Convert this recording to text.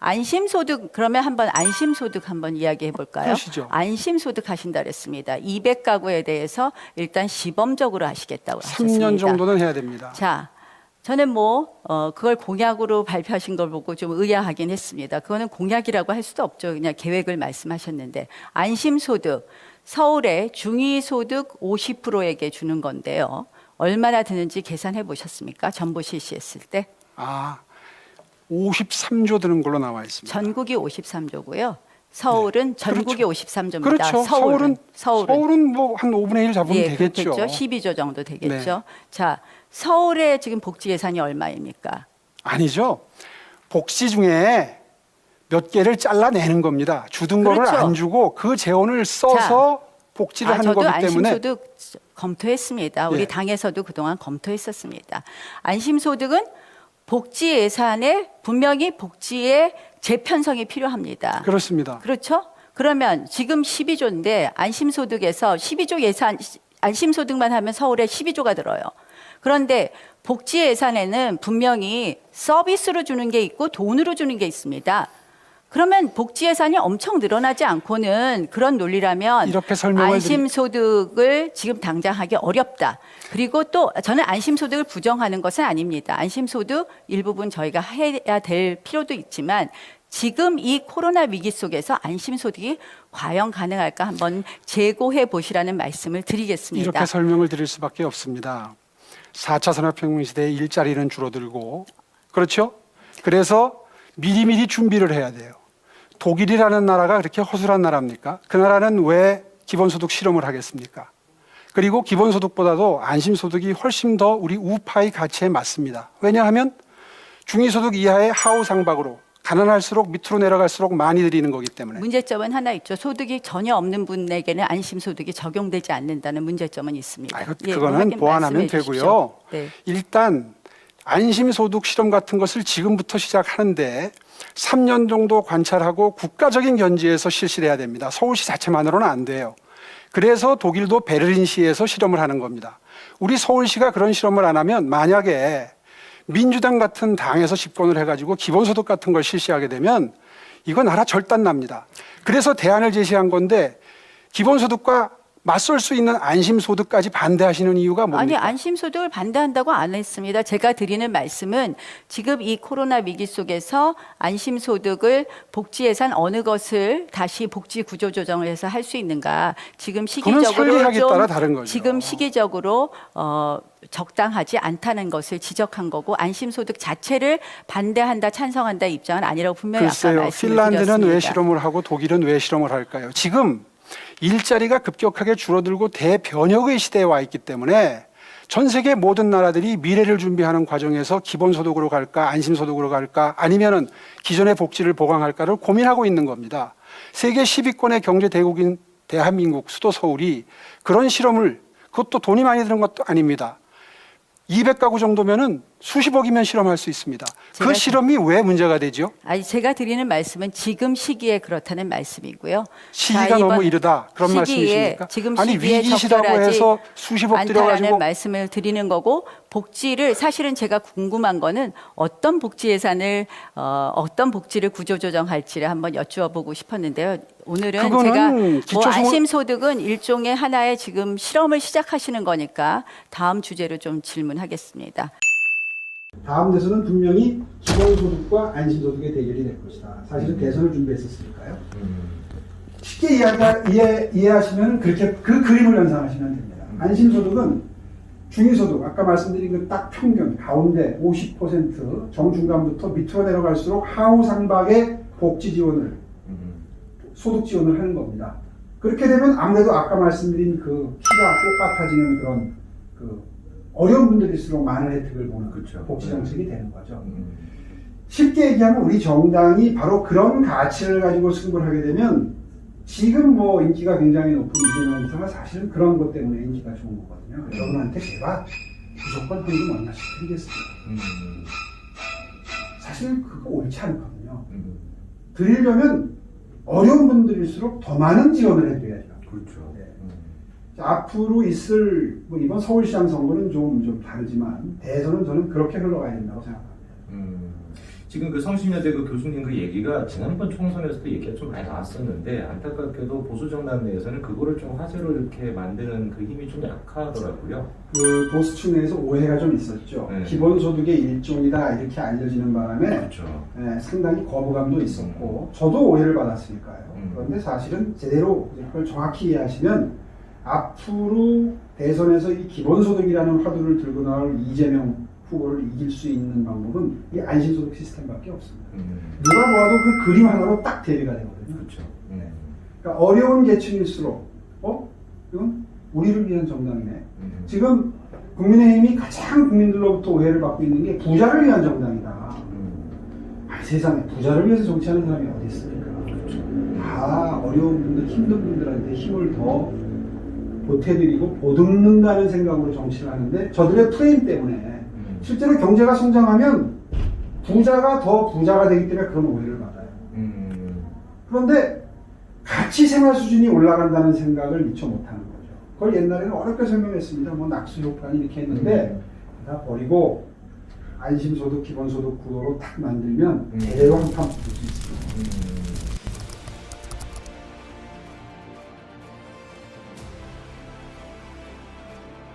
안심소득 그러면 한번 안심소득 한번 이야기해 볼까요? 그러시죠. 안심소득 하신다 그랬습니다. 200가구에 대해서 일단 시범적으로 하시겠다고 3년 하셨습니다. 정도는 해야 됩니다. 자, 저는 그걸 공약으로 발표하신 걸 보고 좀 의아하긴 했습니다. 그거는 공약이라고 할 수도 없죠. 그냥 계획을 말씀하셨는데 안심소득 서울의 중위소득 50%에게 주는 건데요. 얼마나 드는지 계산해 보셨습니까? 정부 실시했을 때 53조 드는 걸로 나와 있습니다. 전국이 53조고요. 서울은 전국이 그렇죠. 53조입니다. 그렇죠. 서울은 뭐 한 5분의 1 잡으면 예, 되겠죠. 그렇겠죠. 12조 정도 되겠죠. 네. 자, 서울의 지금 복지 예산이 얼마입니까? 아니죠. 복지 중에 몇 개를 잘라내는 겁니다. 주둔 거를 그렇죠. 안 주고 그 재원을 써서 복지를 하는 저도 거기 때문에 안심소득 검토했습니다. 우리 예. 당에서도 그동안 검토했었습니다. 안심소득은 복지 예산에 분명히 복지의 재편성이 필요합니다. 그렇습니다. 그렇죠? 그러면 지금 12조인데 안심소득에서 12조 예산 안심소득만 하면 서울에 12조가 들어요. 그런데 복지 예산에는 분명히 서비스로 주는 게 있고 돈으로 주는 게 있습니다. 그러면 복지 예산이 엄청 늘어나지 않고는 그런 논리라면 이렇게 설명을 안심소득을 지금 당장 하기 어렵다. 그리고 또 저는 안심소득을 부정하는 것은 아닙니다. 안심소득 일부분 저희가 해야 될 필요도 있지만 지금 이 코로나 위기 속에서 안심소득이 과연 가능할까 한번 재고해 보시라는 말씀을 드리겠습니다. 이렇게 설명을 드릴 수밖에 없습니다. 4차 산업혁명 시대에 일자리는 줄어들고 그렇죠? 그래서 미리미리 준비를 해야 돼요. 독일이라는 나라가 그렇게 허술한 나라입니까? 그 나라는 왜 기본소득 실험을 하겠습니까? 그리고 기본소득보다도 안심소득이 훨씬 더 우리 우파의 가치에 맞습니다. 왜냐하면 중위소득 이하의 하우상박으로 가난할수록 밑으로 내려갈수록 많이 드리는 거기 때문에. 문제점은 하나 있죠. 소득이 전혀 없는 분에게는 안심소득이 적용되지 않는다는 문제점은 있습니다. 그거는 확인 보완하면 말씀해 되고요. 주십시오. 네. 일단 안심소득 실험 같은 것을 지금부터 시작하는데 3년 정도 관찰하고 국가적인 견지에서 실시를 해야 됩니다. 서울시 자체만으로는 안 돼요. 그래서 독일도 베를린시에서 실험을 하는 겁니다. 우리 서울시가 그런 실험을 안 하면 만약에 민주당 같은 당에서 집권을 해가지고 기본소득 같은 걸 실시하게 되면 이거 나라 절단납니다. 그래서 대안을 제시한 건데 기본소득과 맞설 수 있는 안심소득까지 반대하시는 이유가 뭡니까? 아니 안심소득을 반대한다고 안 했습니다. 제가 드리는 말씀은 지금 이 코로나 위기 속에서 안심소득을 복지 예산 어느 것을 다시 복지 구조 조정을 해서 할 수 있는가 지금 그건 시기적으로 설계하기에 좀 따라 다른 거죠. 지금 시기적으로 적당하지 않다는 것을 지적한 거고 안심소득 자체를 반대한다 찬성한다 입장은 아니라고 분명히 아까 글쎄요. 말씀을 핀란드는 드렸습니다. 왜 실험을 하고 독일은 왜 실험을 할까요? 지금 일자리가 급격하게 줄어들고 대변혁의 시대에 와 있기 때문에 전 세계 모든 나라들이 미래를 준비하는 과정에서 기본소득으로 갈까 안심소득으로 갈까 아니면은 기존의 복지를 보강할까를 고민하고 있는 겁니다. 세계 10위권의 경제 대국인 대한민국 수도 서울이 그런 실험을 그것도 돈이 많이 드는 것도 아닙니다. 200가구 정도면은 수십억이면 실험할 수 있습니다. 그 실험이 왜 문제가 되죠? 아니 제가 드리는 말씀은 지금 시기에 그렇다는 말씀이고요. 시기가 자, 이번 너무 이르다 그런 시기에, 말씀이십니까? 지금 아니 시기에 위기시라고 적절하지 해서 수십억 않다라는 들여가지고 말씀을 드리는 거고 복지를 사실은 제가 궁금한 거는 어떤 복지 예산을 어떤 복지를 구조조정할지를 한번 여쭈어보고 싶었는데요. 오늘은 제가 안심소득은 일종의 하나의 지금 실험을 시작하시는 거니까 다음 주제로 좀 질문하겠습니다. 다음 대선은 분명히 기본소득과 안심소득의 대결이 될 것이다. 사실은 대선을 준비했었으니까요. 쉽게 이해하시면 그렇게 그 그림을 연상하시면 됩니다. 안심소득은 중위소득, 아까 말씀드린 그 딱 평균 가운데 50% 정중간부터 밑으로 내려갈수록 하우상박의 복지 지원을 소득 지원을 하는 겁니다. 그렇게 되면 아무래도 아까 말씀드린 그 키가 똑같아지는 그런 그 어려운 분들일수록 많은 혜택을 보는 그렇죠. 복지 정책이 되는 거죠. 쉽게 얘기하면 우리 정당이 바로 그런 가치를 가지고 승부를 하게 되면 지금 뭐 인기가 굉장히 높은 이재명 지사가 사실은 그런 것 때문에 인기가 좋은 거거든요. 여러분한테 제가 무조건 현금 얼마씩 드리겠습니다. 사실 그거 옳지 않거든요. 드리려면 어려운 분들일수록 더 많은 지원을 해드려야죠. 그렇죠. 네. 앞으로 있을 뭐 이번 서울시장 선거는 좀 다르지만 대선은 저는 그렇게 흘러가야 된다고 생각합니다. 지금 그 성신여대 그 교수님 그 얘기가 지난번 총선에서도 얘기가 좀 많이 나왔었는데 안타깝게도 보수 정당 내에서는 그거를 좀 화제로 이렇게 만드는 그 힘이 좀 약하더라고요. 그 보수층 내에서 오해가 좀 있었죠. 네. 기본소득의 일종이다 이렇게 알려지는 바람에 그렇죠. 상당히 거부감도 있었고 저도 오해를 받았으니까요. 그런데 사실은 제대로 그걸 정확히 이해하시면 앞으로 대선에서 이 기본소득이라는 화두를 들고 나올 이재명 후보를 이길 수 있는 방법은 이 안심소득 시스템밖에 없습니다. 누가 보아도 그 그림 하나로 딱 대비가 되거든요. 그렇죠. 그러니까 어려운 계층일수록 이건 우리를 위한 정당이네. 지금 국민의힘이 가장 국민들로부터 오해를 받고 있는 게 부자를 위한 정당이다. 세상에 부자를 위해서 정치하는 사람이 어디 있습니까? 다 어려운 분들, 힘든 분들한테 힘을 더 보태드리고 보듬는다는 생각으로 정치를 하는데 저들의 프레임 때문에 실제로 경제가 성장하면 부자가 더 부자가 되기 때문에 그런 오해를 받아요. 그런데 같이 생활 수준이 올라간다는 생각을 미처 못하는 거죠. 그걸 옛날에는 어렵게 설명했습니다. 뭐 낙수효과니 이렇게 했는데 다 버리고 안심소득, 기본소득 구도로 딱 만들면 제대로 한판 붙을